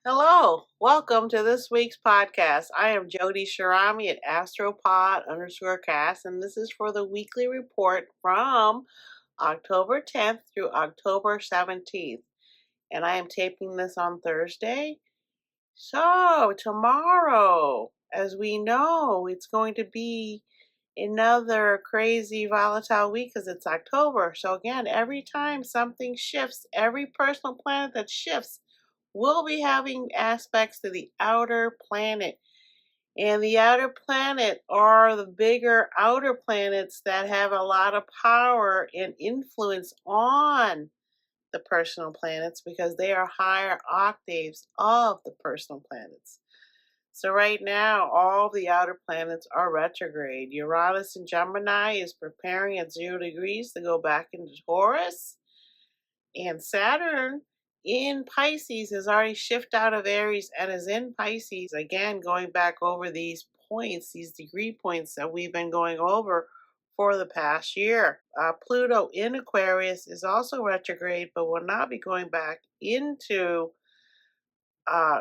Hello, welcome to this week's podcast. I am Jody Shirami at astropod_cast, and this is for the weekly report from October 10th through October 17th. And I am taping this on Thursday. So, tomorrow, as we know, it's going to be another crazy volatile week because it's October. So, again, every time something shifts, every personal planet that shifts, we'll be having aspects to the outer planet. And the outer planet are the bigger outer planets that have a lot of power and influence on the personal planets because they are higher octaves of the personal planets. So right now, all the outer planets are retrograde. Uranus in Gemini is preparing at 0 degrees to go back into Taurus. And Saturn in Pisces has already shifted out of Aries and is in Pisces. Again, going back over these points, these degree points that we've been going over for the past year. Pluto in Aquarius is also retrograde, but will not be going back into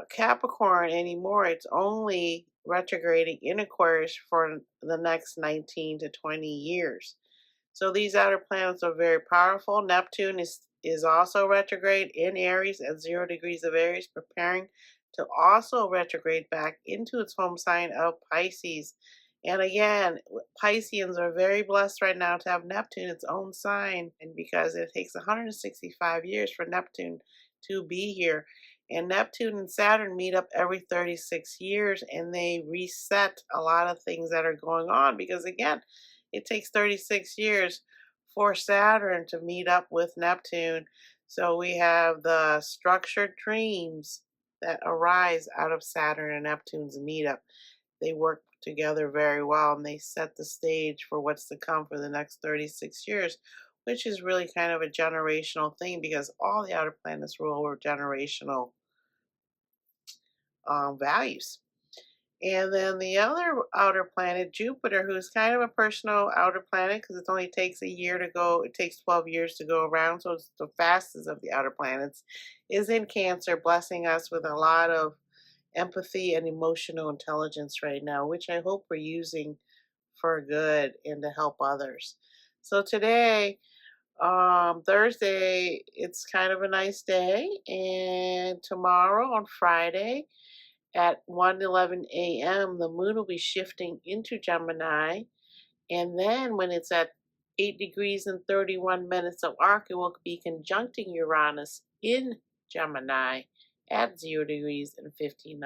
Capricorn anymore. It's only retrograding in Aquarius for the next 19 to 20 years. So these outer planets are very powerful. Neptune is also retrograde in Aries at 0 degrees of Aries, preparing to also retrograde back into its home sign of Pisces. And again, Pisceans are very blessed right now to have Neptune its own sign, and because it takes 165 years for Neptune to be here. And Neptune and Saturn meet up every 36 years and they reset a lot of things that are going on because, again, it takes 36 years for Saturn to meet up with Neptune. So we have the structured dreams that arise out of Saturn and Neptune's meetup. They work together very well and they set the stage for what's to come for the next 36 years, which is really kind of a generational thing because all the outer planets rule over generational values. And then the other outer planet, Jupiter, who's kind of a personal outer planet because it only takes a year to go, it takes 12 years to go around, so it's the fastest of the outer planets, is in Cancer, blessing us with a lot of empathy and emotional intelligence right now, which I hope we're using for good and to help others. So today, Thursday, it's kind of a nice day, and tomorrow on Friday, at 1:11 a.m., the moon will be shifting into Gemini. And then when it's at 8 degrees and 31 minutes of arc, it will be conjuncting Uranus in Gemini at 0 degrees and 59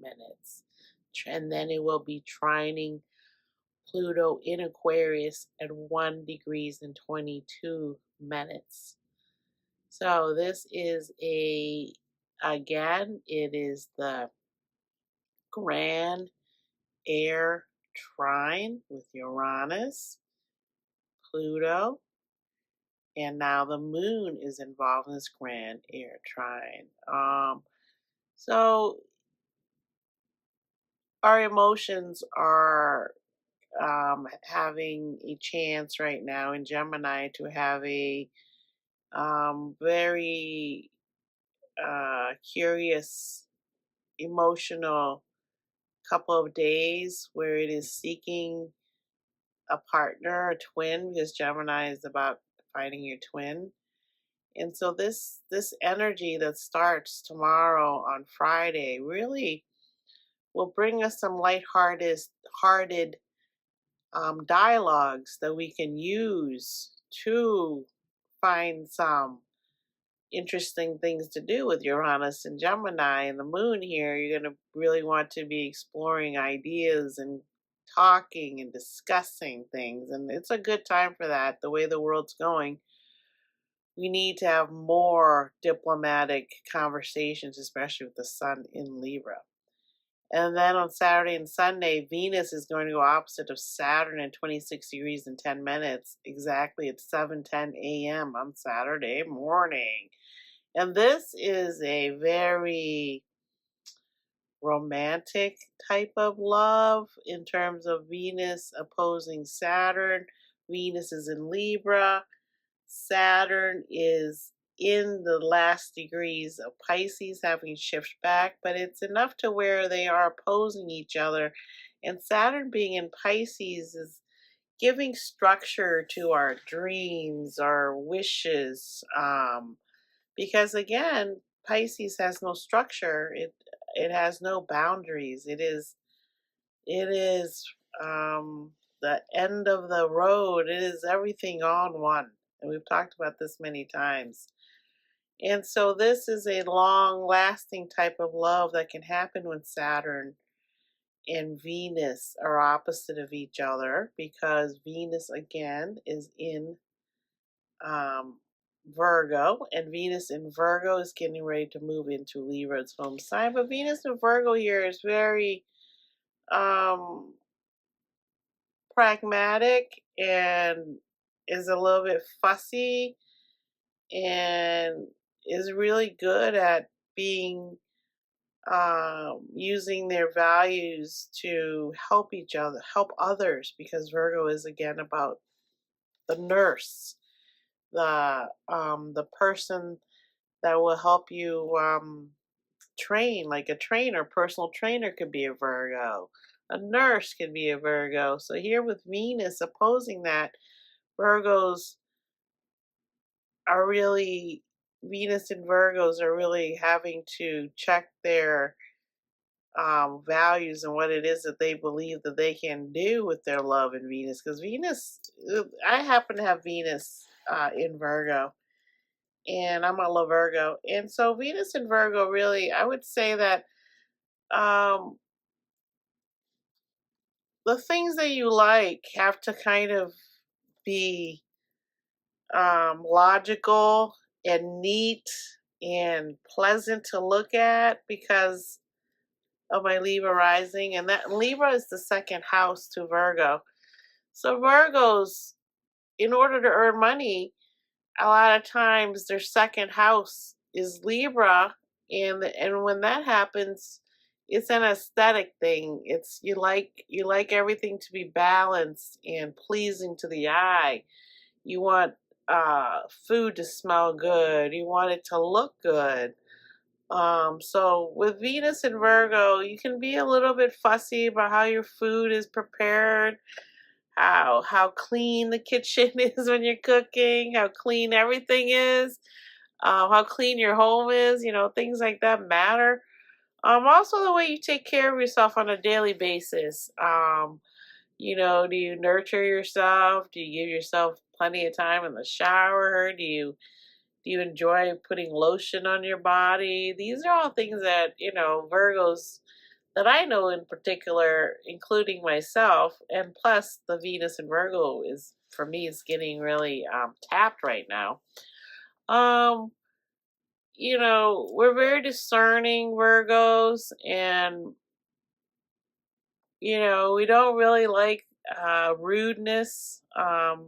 minutes. And then it will be trining Pluto in Aquarius at 1 degrees and 22 minutes. So this is again, it is the grand air trine with Uranus, Pluto, and now the moon is involved in this grand air trine. So our emotions are having a chance right now in Gemini to have a very curious, emotional couple of days where it is seeking a partner, a twin, because Gemini is about finding your twin. And so this energy that starts tomorrow on Friday really will bring us some hearted dialogues that we can use to find some interesting things to do with Uranus and Gemini and the moon here. You're going to really want to be exploring ideas and talking and discussing things. And it's a good time for that, the way the world's going. We need to have more diplomatic conversations, especially with the sun in Libra. And then on Saturday and Sunday, Venus is going to go opposite of Saturn at 26 degrees and 10 minutes, exactly at 7:10 a.m. on Saturday morning. And this is a very romantic type of love in terms of Venus opposing Saturn. Venus is in Libra. Saturn is in the last degrees of Pisces, having shifted back, but it's enough to where they are opposing each other. And Saturn being in Pisces is giving structure to our dreams, our wishes, because again, Pisces has no structure. It has no boundaries. It is the end of the road. It is everything on one. And we've talked about this many times. And so this is a long lasting type of love that can happen when Saturn and Venus are opposite of each other, because Venus again is in um, Virgo, and Venus in Virgo is getting ready to move into Libra's home sign. But Venus in Virgo here is very um, pragmatic and is a little bit fussy and is really good at being using their values to help each other, help others, because Virgo is again about the nurse, the person that will help you train, like a trainer, personal trainer could be a Virgo, a nurse could be a Virgo. So here with Venus opposing that, Virgos are really, Venus and Virgos are really having to check their values and what it is that they believe that they can do with their love in Venus. Because Venus, I happen to have Venus in Virgo, and I'm a Virgo, and so Venus in Virgo really, I would say that um, the things that you like have to kind of be logical and neat and pleasant to look at, because of my Libra rising, and that Libra is the second house to Virgo. So Virgos, in order to earn money, a lot of times their second house is Libra, and when that happens, it's an aesthetic thing. It's you like everything to be balanced and pleasing to the eye. You want food to smell good. You want it to look good. So with Venus and Virgo, you can be a little bit fussy about how your food is prepared, how clean the kitchen is when you're cooking, how clean everything is, how clean your home is. Things like that matter. Also the way you take care of yourself on a daily basis. Do you nurture yourself? Do you give yourself plenty of time in the shower? Do you enjoy putting lotion on your body? These are all things that, Virgos that I know in particular, including myself, and plus the Venus in Virgo is, for me, is getting really tapped right now. Um, we're very discerning Virgos, and, we don't really like rudeness,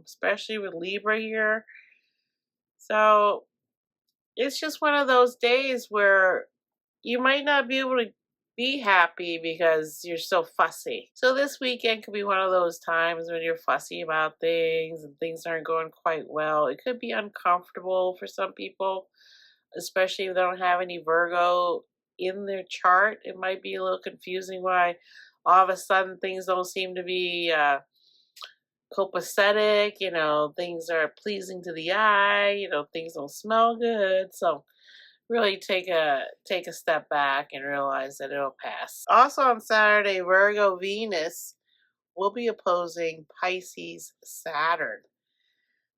especially with Libra here. So it's just one of those days where you might not be able to be happy because you're so fussy. So this weekend could be one of those times when you're fussy about things and things aren't going quite well. It could be uncomfortable for some people, especially if they don't have any Virgo in their chart. It might be a little confusing why all of a sudden things don't seem to be copacetic, things are pleasing to the eye, things don't smell good. So really take a step back and realize that it'll pass. Also on Saturday, Virgo Venus will be opposing Pisces Saturn.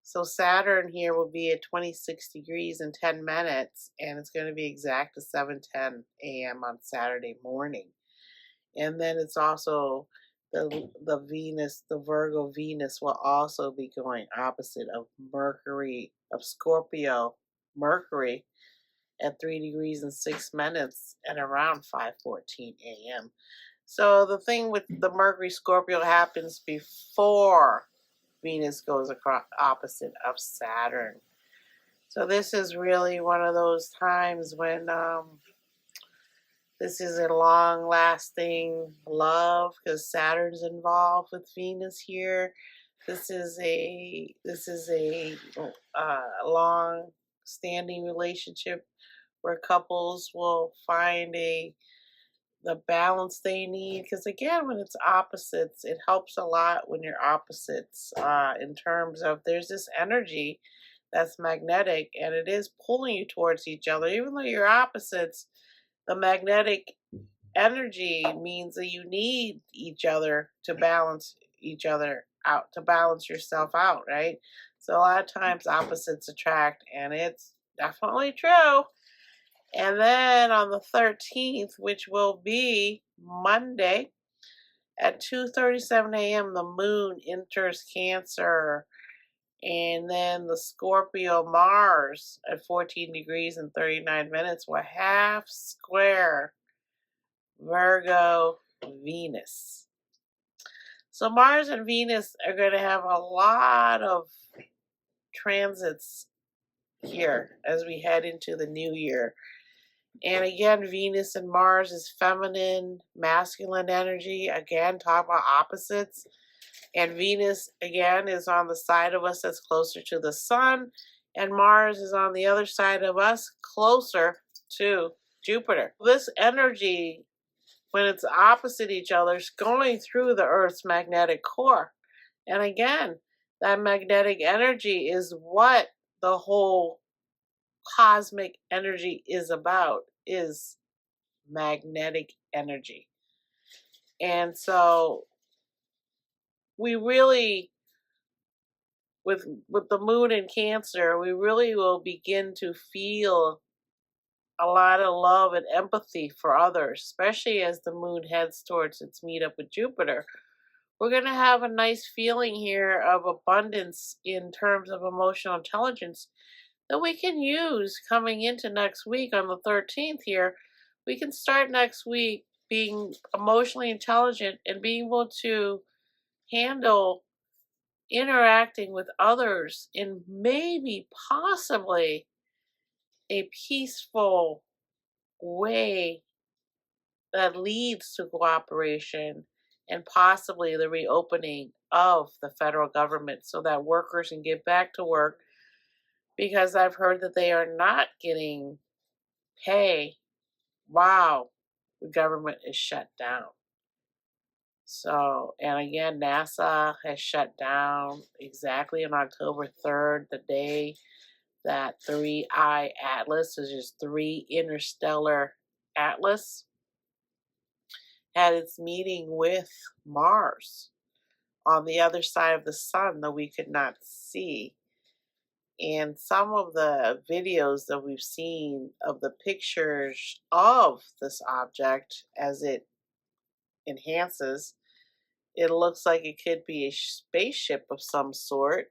So Saturn here will be at 26 degrees and 10 minutes, and it's going to be exact to 7:10 a.m. on Saturday morning. And then it's also the Venus, the Virgo Venus will also be going opposite of Mercury, of Scorpio Mercury, at 3 degrees and 6 minutes at around 5:14 a.m. So the thing with the Mercury Scorpio happens before Venus goes across opposite of Saturn. So this is really one of those times when this is a long-lasting love, because Saturn's involved with Venus here. This is a long standing relationship where couples will find the balance they need. Because again, when it's opposites, it helps a lot when you're opposites, in terms of there's this energy that's magnetic and it is pulling you towards each other. Even though you're opposites, the magnetic energy means that you need each other to balance each other out, to balance yourself out, right? So a lot of times opposites attract, and it's definitely true. And then on the 13th, which will be Monday at 2:37 a.m., the moon enters Cancer. And then the Scorpio Mars at 14 degrees and 39 minutes will half square Virgo Venus. So Mars and Venus are going to have a lot of transits here as we head into the new year. And again, Venus and Mars is feminine, masculine energy. Again, talk about opposites. And Venus, again, is on the side of us that's closer to the sun. And Mars is on the other side of us, closer to Jupiter. This energy, when it's opposite each other, is going through the Earth's magnetic core. And again, that magnetic energy is what the whole cosmic energy is about, is magnetic energy. And so we really, with the moon in Cancer, we really will begin to feel a lot of love and empathy for others, especially as the moon heads towards its meetup with Jupiter. We're going to have a nice feeling here of abundance in terms of emotional intelligence that we can use coming into next week on the 13th here. We can start next week being emotionally intelligent and being able to handle interacting with others in maybe possibly a peaceful way that leads to cooperation and possibly the reopening of the federal government so that workers can get back to work, because I've heard that they are not getting pay. Wow, the government is shut down. So, and again, NASA has shut down exactly on October 3rd, the day that 3I Atlas, which is 3 interstellar atlas, had its meeting with Mars on the other side of the sun that we could not see. And some of the videos that we've seen of the pictures of this object as it enhances, it looks like it could be a spaceship of some sort.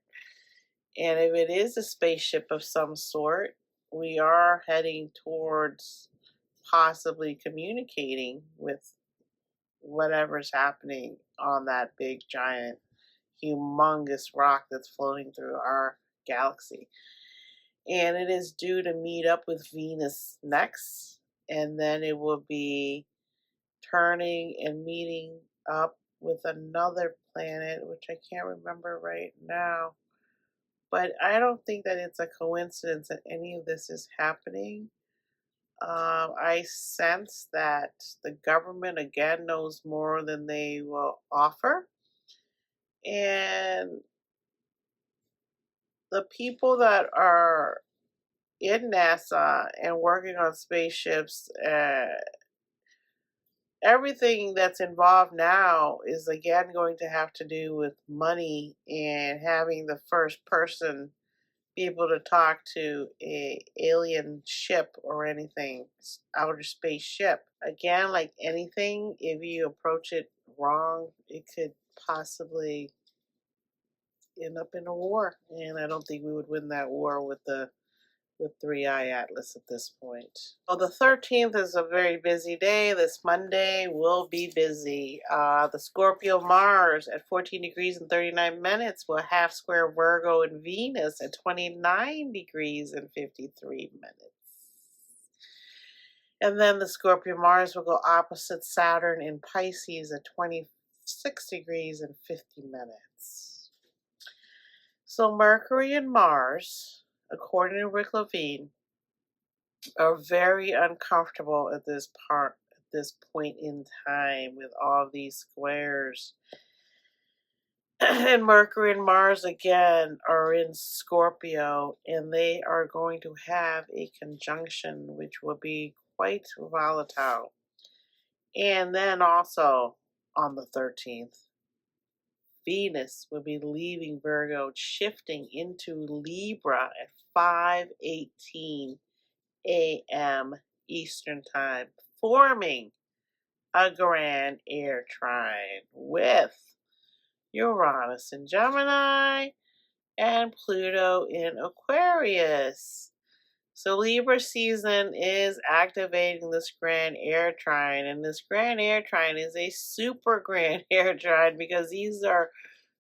And if it is a spaceship of some sort, we are heading towards possibly communicating with whatever's happening on that big, giant, humongous rock that's floating through our galaxy. And it is due to meet up with Venus next, and then it will be turning and meeting up with another planet, which I can't remember right now. But I don't think that it's a coincidence that any of this is happening. I sense that the government again knows more than they will offer. And the people that are in NASA and working on spaceships, everything that's involved now is again going to have to do with money and having the first person be able to talk to a alien ship or anything, outer space ship. Again, like anything, if you approach it wrong, it could possibly end up in a war. And I don't think we would win that war with 3I Atlas at this point. Well, the 13th is a very busy day. This Monday will be busy. The Scorpio Mars at 14 degrees and 39 minutes will half square Virgo and Venus at 29 degrees and 53 minutes. And then the Scorpio Mars will go opposite Saturn in Pisces at 26 degrees and 50 minutes. So Mercury and Mars according to Rick Levine, are very uncomfortable at this point in time with all these squares. And Mercury and Mars again are in Scorpio, and they are going to have a conjunction which will be quite volatile. And then also on the 13th, Venus will be leaving Virgo, shifting into Libra at 5:18 a.m. Eastern Time, forming a grand air trine with Uranus in Gemini and Pluto in Aquarius. So Libra season is activating this grand air trine, and this grand air trine is a super grand air trine because these are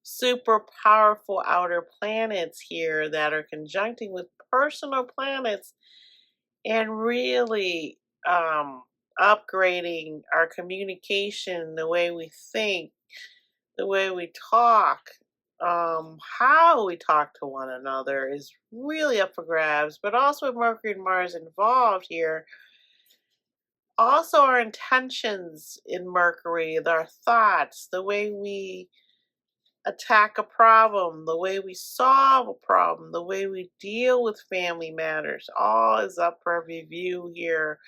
super powerful outer planets here that are conjuncting with personal planets and really upgrading our communication, the way we think, the way we talk, how we talk to one another is really up for grabs. But also with Mercury and Mars involved here, also our intentions in Mercury, our thoughts, the way we attack a problem, the way we solve a problem, the way we deal with family matters, all is up for review here.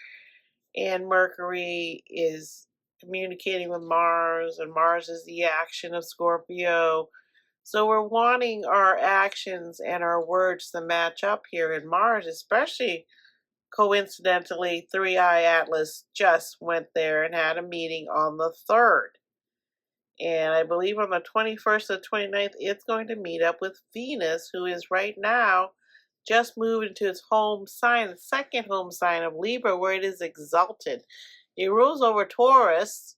And Mercury is communicating with Mars, and Mars is the action of Scorpio. So we're wanting our actions and our words to match up here in Mars, especially coincidentally, Three Eye Atlas just went there and had a meeting on the 3rd. And I believe on the 21st or 29th, it's going to meet up with Venus, who is right now just moved into its home sign, the second home sign of Libra, where it is exalted. It rules over Taurus,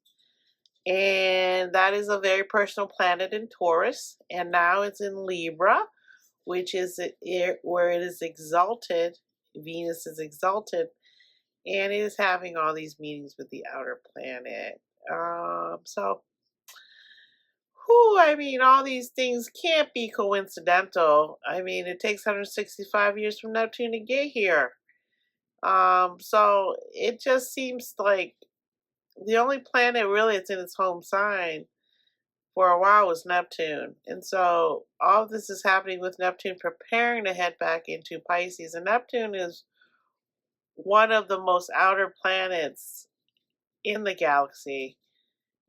and that is a very personal planet in Taurus. And now it's in Libra, which is where it is exalted. Venus is exalted, and it is having all these meetings with the outer planet. I mean, all these things can't be coincidental. I mean, it takes 165 years from Neptune to get here. So it just seems like the only planet really that's in its home sign for a while was Neptune. And so all of this is happening with Neptune preparing to head back into Pisces. And Neptune is one of the most outer planets in the galaxy.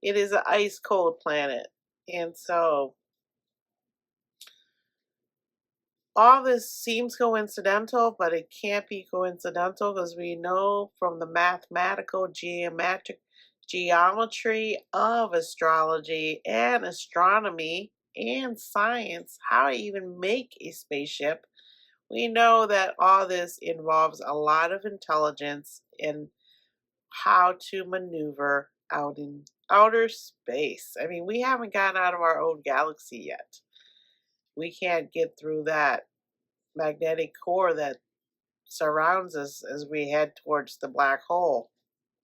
It is an ice cold planet. And so all this seems coincidental, but it can't be coincidental because we know from the mathematical geometry of astrology and astronomy and science how to even make a spaceship. We know that all this involves a lot of intelligence in how to maneuver out in outer space. I mean, we haven't gotten out of our own galaxy yet. We can't get through that magnetic core that surrounds us as we head towards the black hole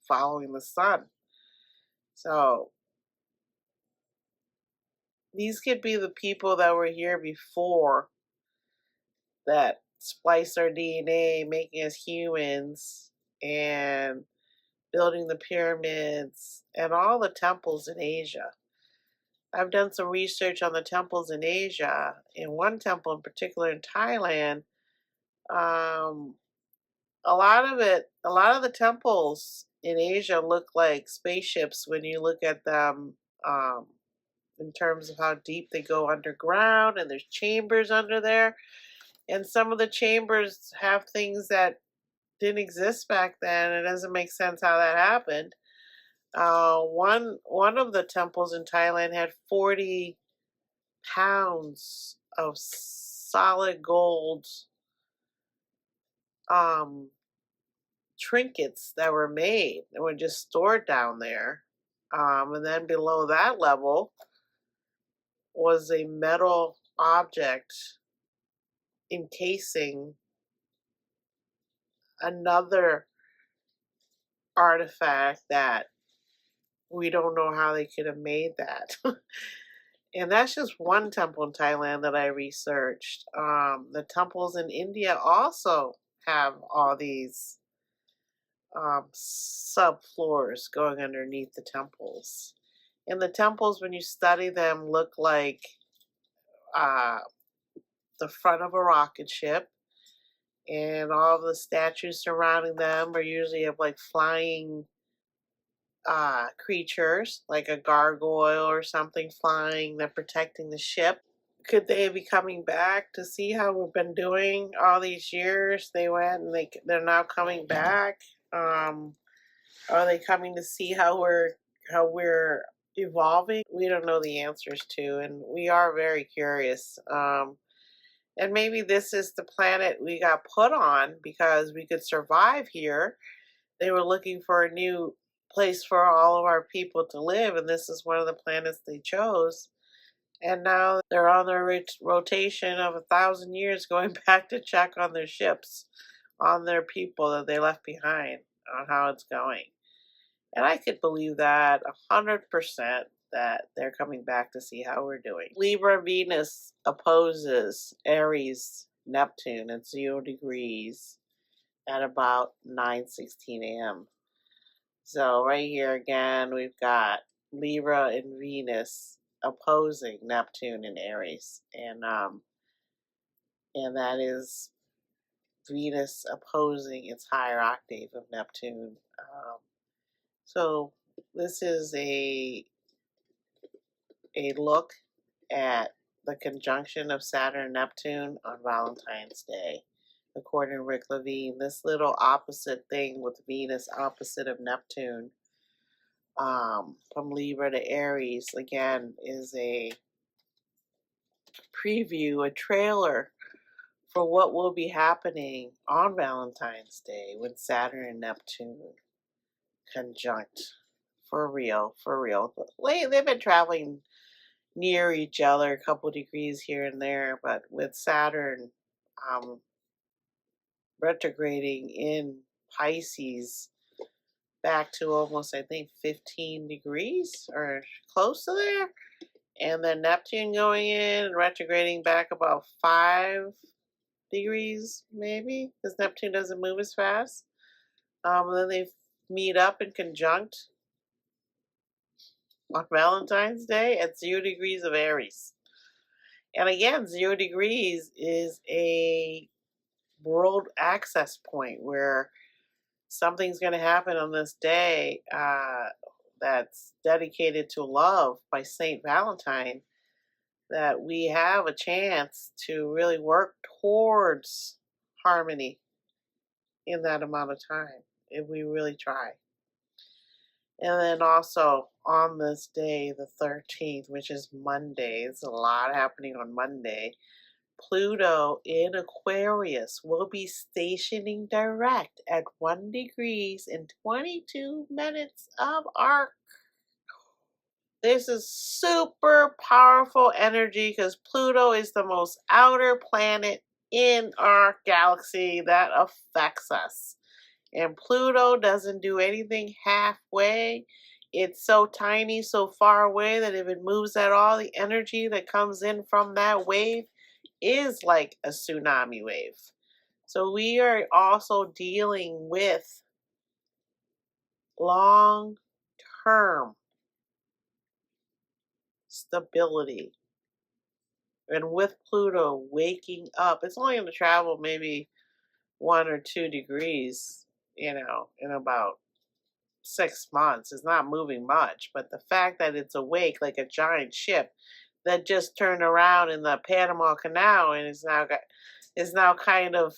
following the sun. So these could be the people that were here before that splice our DNA, making us humans, and building the pyramids and all the temples in Asia. I've done some research on the temples in Asia. In one temple in particular in Thailand, a lot of the temples in Asia look like spaceships when you look at them, in terms of how deep they go underground, and there's chambers under there. And some of the chambers have things that didn't exist back then. It doesn't make sense how that happened. One of the temples in Thailand had 40 pounds of solid gold trinkets that were made and were just stored down there. And then below that level was a metal object encasing another artifact that we don't know how they could have made that. And that's just one temple in Thailand that I researched. The temples in India also have all these subfloors going underneath the temples. And the temples, when you study them, look like uh, the front of a rocket ship. And all the statues surrounding them are usually of like flying creatures, like a gargoyle or something flying, that protecting the ship. Could they be coming back to see how we've been doing all these years? They went and they're now coming back. Are they coming to see how we're evolving? We don't know the answers to, and we are very curious. And maybe this is the planet we got put on because we could survive here. They were looking for a new place for all of our people to live, and this is one of the planets they chose. And now they're on their rotation of 1,000 years going back to check on their ships, on their people that they left behind, on how it's going. And I could believe that 100%, that they're coming back to see how we're doing. Libra Venus opposes Aries Neptune at 0 degrees at about 9:16 a.m. So right here again, we've got Libra and Venus opposing Neptune and Aries, and that is Venus opposing its higher octave of Neptune. So this is a look at the conjunction of Saturn and Neptune on Valentine's Day. According to Rick Levine, this little opposite thing with Venus opposite of Neptune, from Libra to Aries, again, is a preview, a trailer for what will be happening on Valentine's Day when Saturn and Neptune conjunct. For real, for real. They've been traveling near each other, a couple degrees here and there, but with Saturn retrograding in Pisces back to almost, I think, 15 degrees or close to there, and then Neptune going in and retrograding back about 5 degrees, maybe, because Neptune doesn't move as fast. And then they meet up in conjunct on Valentine's Day at 0 degrees of Aries. And again, 0 degrees is a world access point where something's going to happen on this day that's dedicated to love by Saint Valentine, that we have a chance to really work towards harmony in that amount of time if we really try. And then also on this day, the 13th, which is Monday, there's a lot happening on Monday. Pluto in Aquarius will be stationing direct at 1 degrees and 22 minutes of arc. This is super powerful energy because Pluto is the most outer planet in our galaxy that affects us. And Pluto doesn't do anything halfway. It's so tiny, so far away that if it moves at all, the energy that comes in from that wave is like a tsunami wave. So we are also dealing with long-term stability. And with Pluto waking up, it's only going to travel maybe 1 or 2 degrees, in about 6 months. It's not moving much, but the fact that it's awake like a giant ship that just turned around in the Panama Canal and is now kind of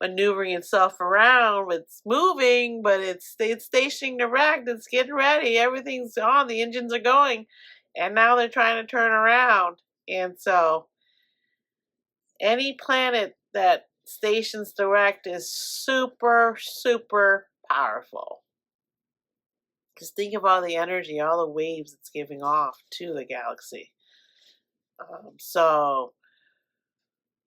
maneuvering itself around. It's moving, but it's stationing direct. It's getting ready. Everything's on. The engines are going, and now they're trying to turn around. And so, any planet that stations direct is super, super powerful. Just think of all the energy, all the waves it's giving off to the galaxy. So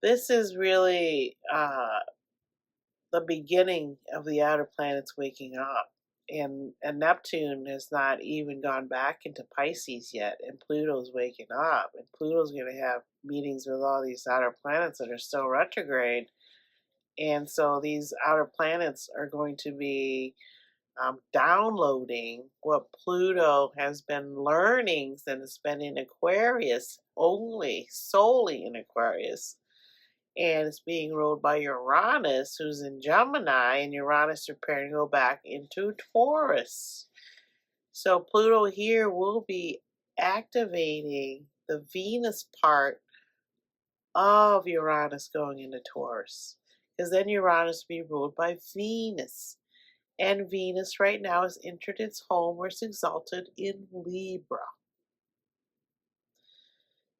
this is really the beginning of the outer planets waking up. And Neptune has not even gone back into Pisces yet, and Pluto's waking up, and Pluto's going to have meetings with all these outer planets that are still retrograde. And so these outer planets are going to be downloading what Pluto has been learning since it's been in Aquarius, solely in Aquarius. And it's being ruled by Uranus, who's in Gemini, and Uranus preparing to go back into Taurus. So Pluto here will be activating the Venus part of Uranus going into Taurus, because then Uranus will be ruled by Venus. And Venus right now has entered its home where it's exalted in Libra.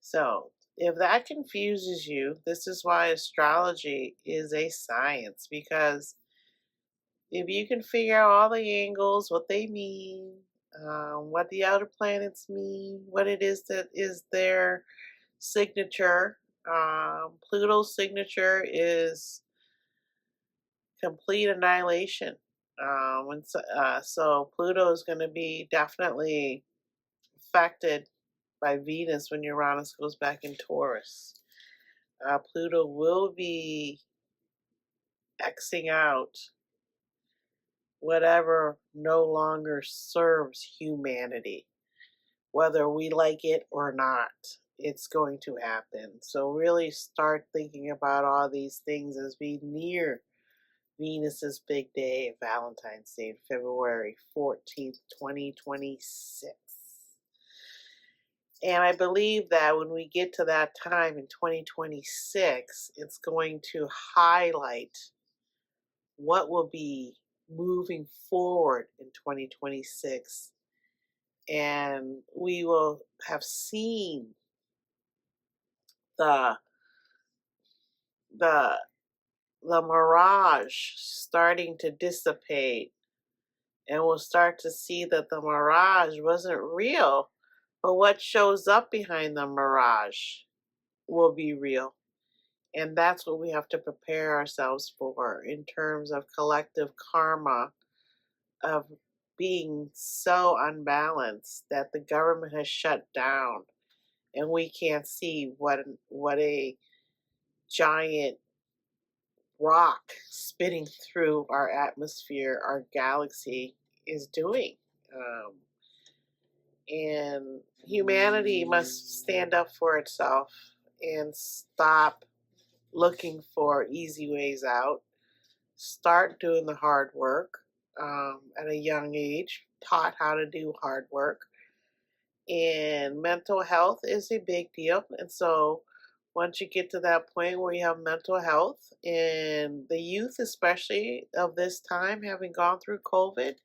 So if that confuses you, this is why astrology is a science, because if you can figure out all the angles, what they mean, what the outer planets mean, what it is that is their signature. Pluto's signature is complete annihilation. So Pluto is going to be definitely affected by Venus when Uranus goes back in Taurus. Pluto will be Xing out whatever no longer serves humanity. Whether we like it or not, it's going to happen. So really start thinking about all these things as we near Venus's big day, Valentine's Day, February 14th, 2026. And I believe that when we get to that time in 2026, it's going to highlight what will be moving forward in 2026. And we will have seen the the mirage starting to dissipate, and we'll start to see that the mirage wasn't real, but what shows up behind the mirage will be real. And that's what we have to prepare ourselves for in terms of collective karma of being so unbalanced that the government has shut down and we can't see what a giant rock spinning through our atmosphere, our galaxy, is doing. And humanity must stand up for itself and stop looking for easy ways out. Start doing the hard work at a young age, taught how to do hard work. And mental health is a big deal. And so once you get to that point where you have mental health, and the youth, especially of this time, having gone through COVID,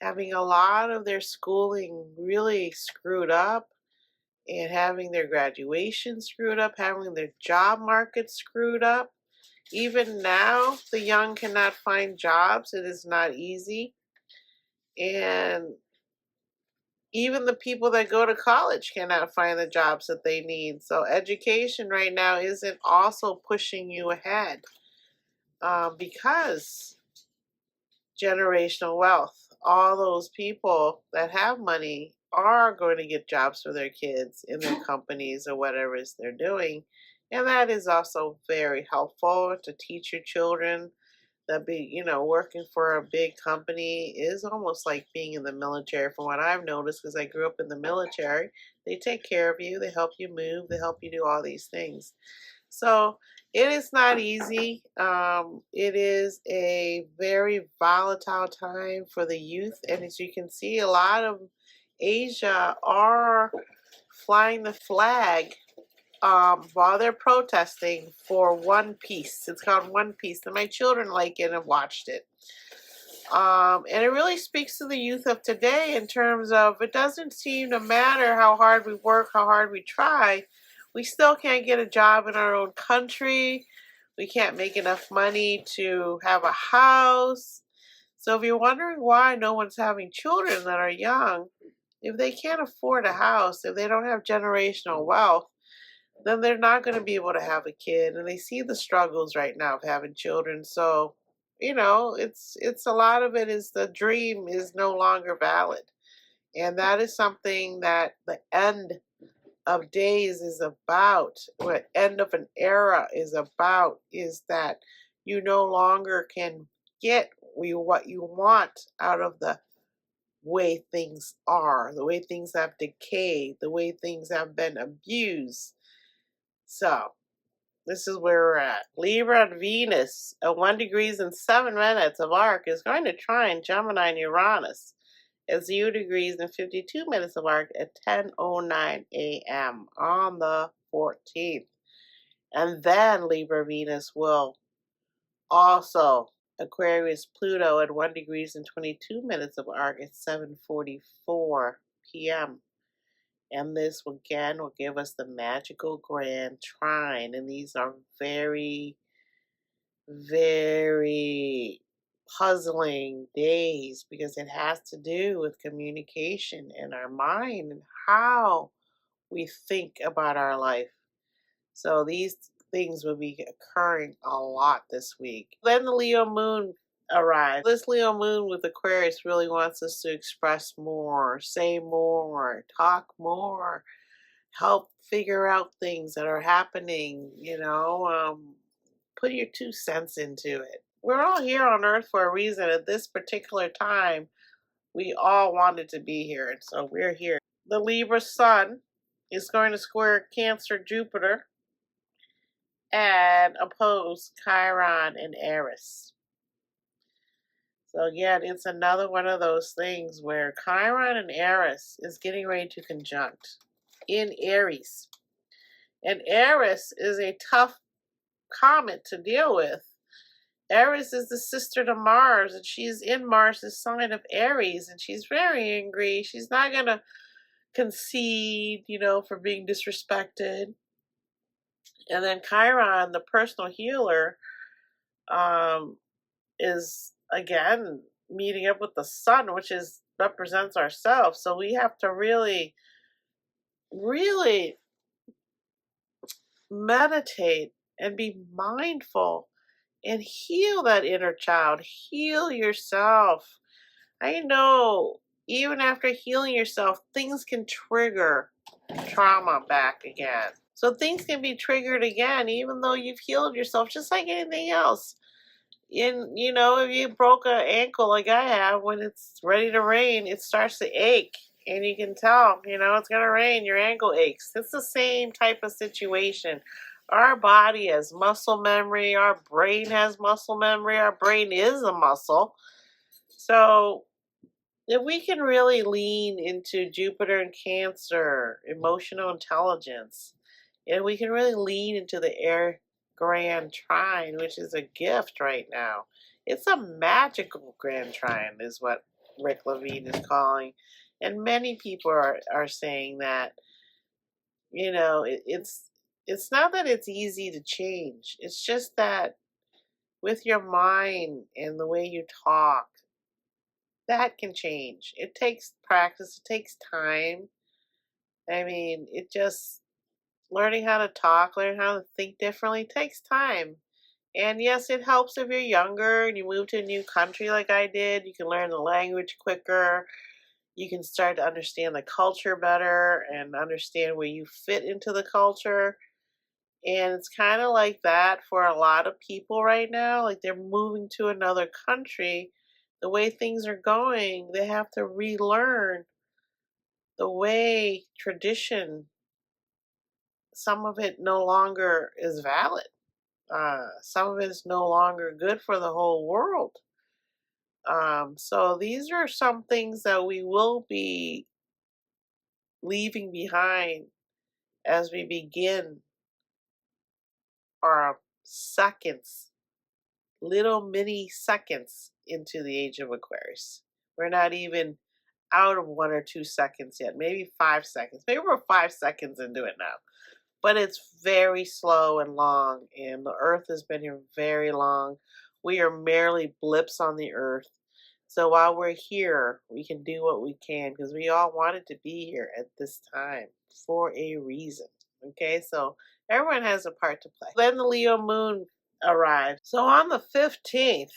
having a lot of their schooling really screwed up, and having their graduation screwed up, having their job market screwed up. Even now, the young cannot find jobs. It is not easy. And even the people that go to college cannot find the jobs that they need. So education right now isn't also pushing you ahead because generational wealth. All those people that have money are going to get jobs for their kids in their companies or whatever it is they're doing. And that is also very helpful to teach your children that working for a big company is almost like being in the military from what I've noticed, because I grew up in the military. They take care of you, they help you move, they help you do all these things. So it is not easy. It is a very volatile time for the youth. And as you can see, a lot of Asia are flying the flag while they're protesting for One Piece. It's called One Piece, and my children like it and have watched it. And it really speaks to the youth of today in terms of it doesn't seem to matter how hard we work, how hard we try. We still can't get a job in our own country. We can't make enough money to have a house. So if you're wondering why no one's having children that are young, if they can't afford a house, if they don't have generational wealth, then they're not going to be able to have a kid. And they see the struggles right now of having children. So it's a lot of it is the dream is no longer valid. And that is something that the end of days is about, what end of an era is about, is that you no longer can get what you want out of the way things are, the way things have decayed, the way things have been abused. So, this is where we're at. Libra and Venus at 1 degrees and 7 minutes of arc is going to trine Gemini and Uranus at 0 degrees and 52 minutes of arc at 10:09 a.m. on the 14th. And then Libra Venus will also Aquarius Pluto at 1 degrees and 22 minutes of arc at 7:44 p.m. And this again will give us the magical grand trine. And these are very, very puzzling days because it has to do with communication in our mind and how we think about our life. So these things will be occurring a lot this week. Then the Leo moon arrives. This Leo moon with Aquarius really wants us to express more, say more, talk more, help figure out things that are happening, put your 2 cents into it. We're all here on Earth for a reason. At this particular time, we all wanted to be here, and so we're here. The Libra Sun is going to square Cancer Jupiter and oppose Chiron and Aries. So again, it's another one of those things where Chiron and Aries is getting ready to conjunct in Aries. And Aries is a tough comet to deal with. Aries is the sister to Mars, and she's in Mars' sign of Aries, and she's very angry. She's not going to concede, for being disrespected. And then Chiron, the personal healer, is again meeting up with the sun, which represents ourselves. So we have to really, really meditate and be mindful and heal that inner child. Heal yourself. I know even after healing yourself, things can trigger trauma back again. So things can be triggered again, even though you've healed yourself, just like anything else. If you broke an ankle like I have, when it's ready to rain, it starts to ache. And you can tell, it's going to rain, your ankle aches. It's the same type of situation. Our body has muscle memory. Our brain has muscle memory. Our brain is a muscle. So if we can really lean into Jupiter and Cancer, emotional intelligence, and we can really lean into the air grand trine, which is a gift right now. It's a magical grand trine is what Rick Levine is calling. And many people are saying that, it's not that it's easy to change. It's just that with your mind and the way you talk, that can change. It takes practice. It takes time. I mean, learning how to talk, learning how to think differently takes time. And yes, it helps if you're younger and you move to a new country like I did. You can learn the language quicker. You can start to understand the culture better and understand where you fit into the culture. And it's kind of like that for a lot of people right now. Like they're moving to another country. The way things are going, they have to relearn the way tradition, some of it no longer is valid. Some of it is no longer good for the whole world. So these are some things that we will be leaving behind as we begin our seconds, little mini seconds into the age of Aquarius. We're not even out of 1 or 2 seconds yet, maybe 5 seconds. Maybe we're 5 seconds into it now. But it's very slow and long, and the Earth has been here very long. We are merely blips on the Earth. So while we're here, we can do what we can because we all wanted to be here at this time for a reason. Okay, so everyone has a part to play. Then the Leo moon arrives. So on the 15th,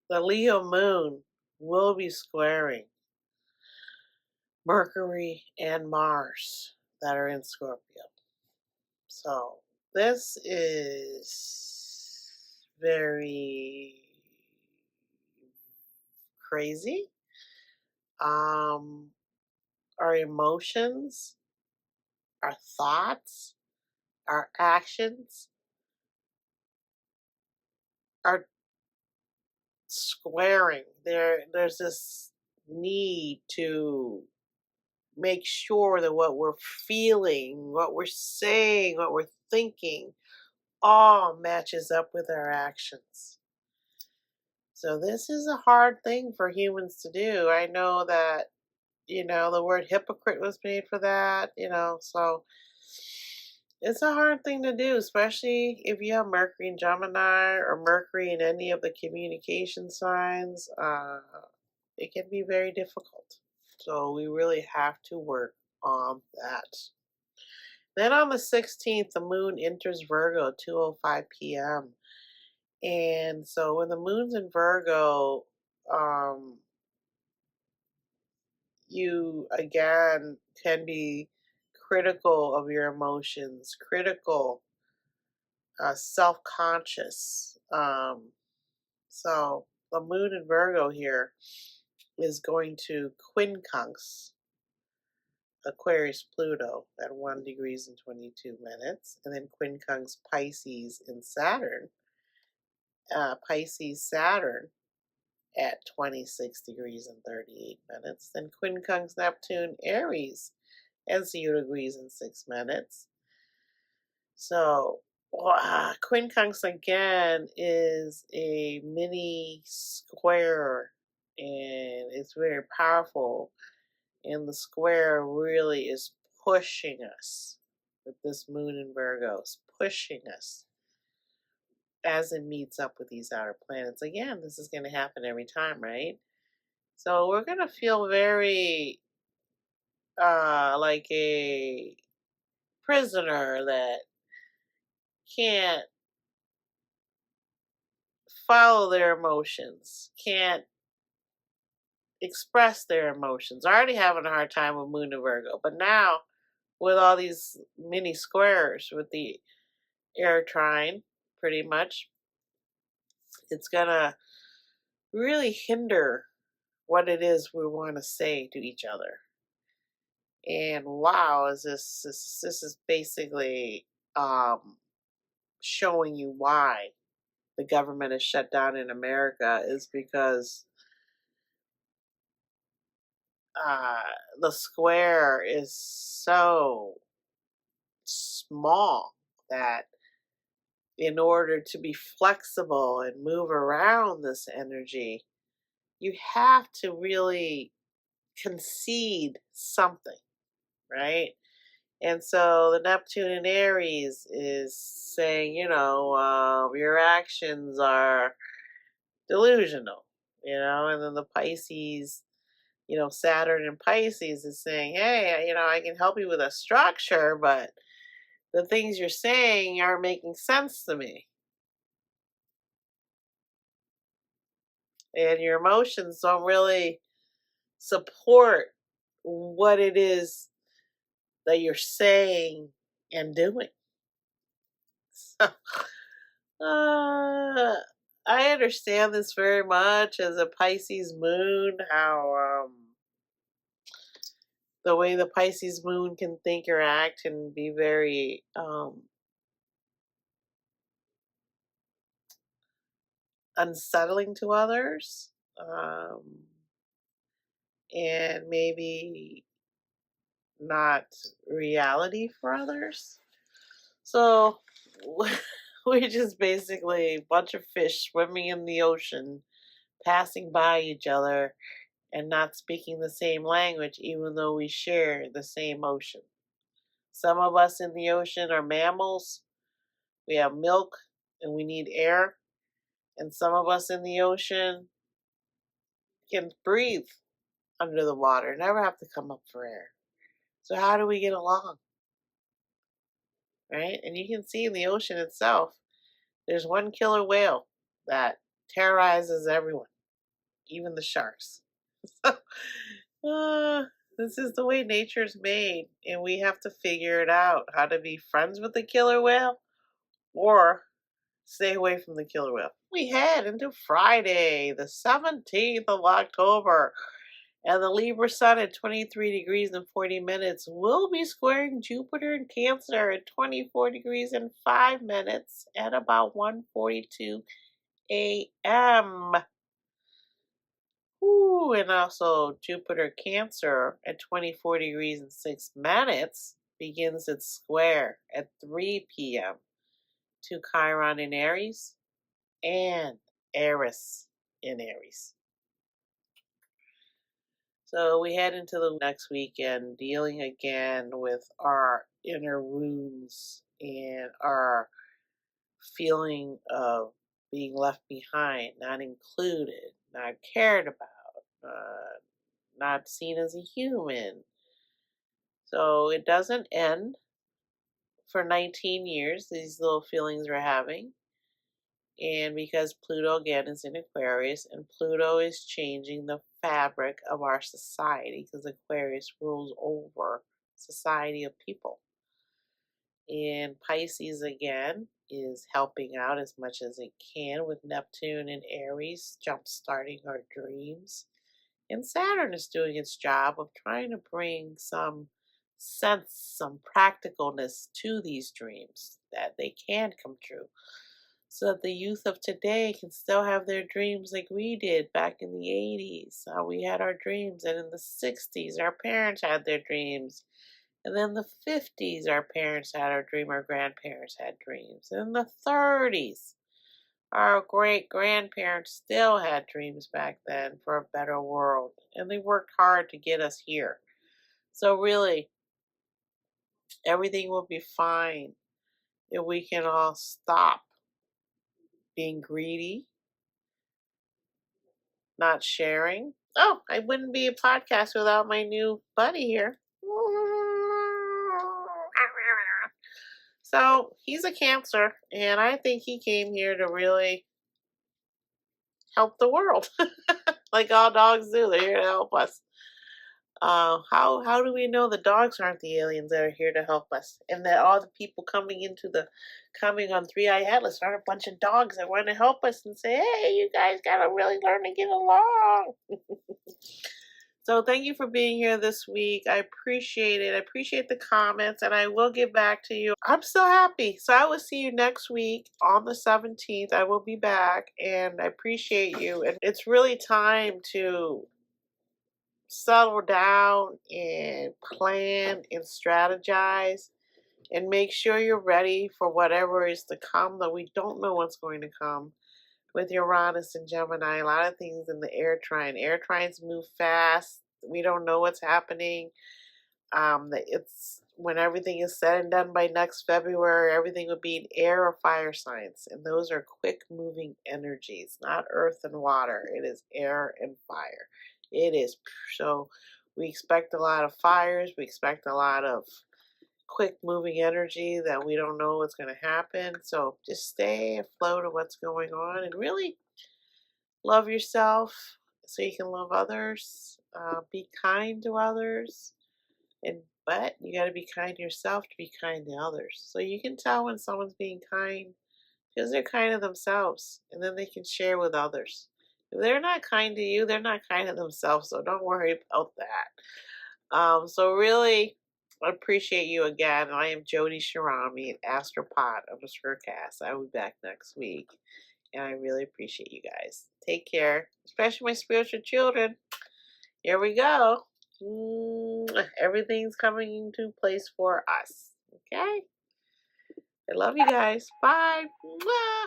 the Leo moon will be squaring Mercury and Mars that are in Scorpio. So this is very crazy. Our emotions, our thoughts, our actions are squaring. There's this need to make sure that what we're feeling, what we're saying, what we're thinking all matches up with our actions. So this is a hard thing for humans to do. I know that, the word hypocrite was made for that, so it's a hard thing to do, especially if you have Mercury in Gemini or Mercury in any of the communication signs. It can be very difficult. So we really have to work on that. Then on the 16th, the moon enters Virgo at 2:05 p.m. And so when the moon's in Virgo, you again can be critical of your emotions, critical, self-conscious. So the moon in Virgo here is going to quincunx Aquarius Pluto at 1 degrees and 22 minutes, and then quincunx Pisces in Saturn, Pisces Saturn at 26 degrees and 38 minutes, then quincunx Neptune Aries at 0 degrees and 6 minutes. So, quincunx again is a mini square, and it's very powerful. And the square really is pushing us. With this moon in Virgo is pushing us as it meets up with these outer planets. Again, this is going to happen every time, right? So we're going to feel very like a prisoner that can't follow their emotions, can't express their emotions. Already having a hard time with Moon and Virgo, but now with all these mini squares with the air trine, pretty much, it's gonna really hinder what it is we want to say to each other. And wow, is this is basically showing you why the government is shut down in America is because the square is so small that in order to be flexible and move around this energy, you have to really concede something, right? And so the Neptune in Aries is saying, your actions are delusional, and then the Pisces, Saturn in Pisces is saying, hey, I can help you with a structure, but the things you're saying aren't making sense to me. And your emotions don't really support what it is that you're saying and doing. So, I understand this very much as a Pisces moon, how the way the Pisces moon can think or act and be very unsettling to others, and maybe not reality for others. So we're just basically a bunch of fish swimming in the ocean, passing by each other and not speaking the same language, even though we share the same ocean. Some of us in the ocean are mammals. We have milk and we need air. And some of us in the ocean can breathe under the water, never have to come up for air. So how do we get along? Right? And you can see in the ocean itself, there's one killer whale that terrorizes everyone. even the sharks. This is the way nature's made, and we have to figure it out how to be friends with the killer whale or stay away from the killer whale. We head into Friday, the 17th of October, and the Libra Sun at 23 degrees and 40 minutes will be squaring Jupiter in Cancer at 24 degrees and 5 minutes at about 1:42 a.m. Ooh, and also Jupiter Cancer at 24 degrees and 6 minutes begins its square at 3 p.m. to Chiron in Aries and Aerys in Aries. So we head into the next weekend dealing again with our inner wounds and our feeling of being left behind, not included, not cared about, not seen as a human. So it doesn't end for 19 years, these little feelings we're having. And because Pluto again is in Aquarius, and Pluto is changing the fabric of our society, because Aquarius rules over society of people. And Pisces again is helping out as much as it can with Neptune and Aries, jump starting our dreams. And Saturn is doing its job of trying to bring some sense, some practicalness to these dreams, that they can come true, so that the youth of today can still have their dreams like we did back in the 80s. We had our dreams, and in the 60s, our parents had their dreams. And then the 50s, our parents had our dream, our grandparents had dreams. And in the 30s, our great-grandparents still had dreams back then for a better world. And they worked hard to get us here. So really, everything will be fine if we can all stop being greedy, not sharing. Oh, I wouldn't be a podcast without my new buddy here. So he's a Cancer, and I think he came here to really help the world, like all dogs do. They're here to help us. How do we know the dogs aren't the aliens that are here to help us, and that all the people coming on 3i Atlas aren't a bunch of dogs that want to help us and say, hey, you guys gotta really learn to get along. So thank you for being here this week. I appreciate it. I appreciate the comments, and I will get back to you. I'm so happy. So I will see you next week on the 17th. I will be back, and I appreciate you. And it's really time to settle down and plan and strategize and make sure you're ready for whatever is to come, though we don't know what's going to come. With Uranus and Gemini, a lot of things in the air trine. Air trines move fast. We don't know what's happening. It's when everything is said and done by next February, everything will be in air or fire signs. And those are quick moving energies, not earth and water. It is air and fire. It is. So we expect a lot of fires. We expect a lot of quick moving energy that we don't know what's going to happen. So just stay afloat of what's going on and really love yourself so you can love others. Be kind to others, but you got to be kind to yourself to be kind to others. So you can tell when someone's being kind because they're kind to themselves, and then they can share with others. If they're not kind to you, they're not kind to themselves. So don't worry about that. So really, I appreciate you again. I am Jody Shirami at Astropod_cast. I will be back next week. And I really appreciate you guys. Take care, especially my spiritual children. Here we go. Everything's coming into place for us. Okay? I love you guys. Bye. Mwah.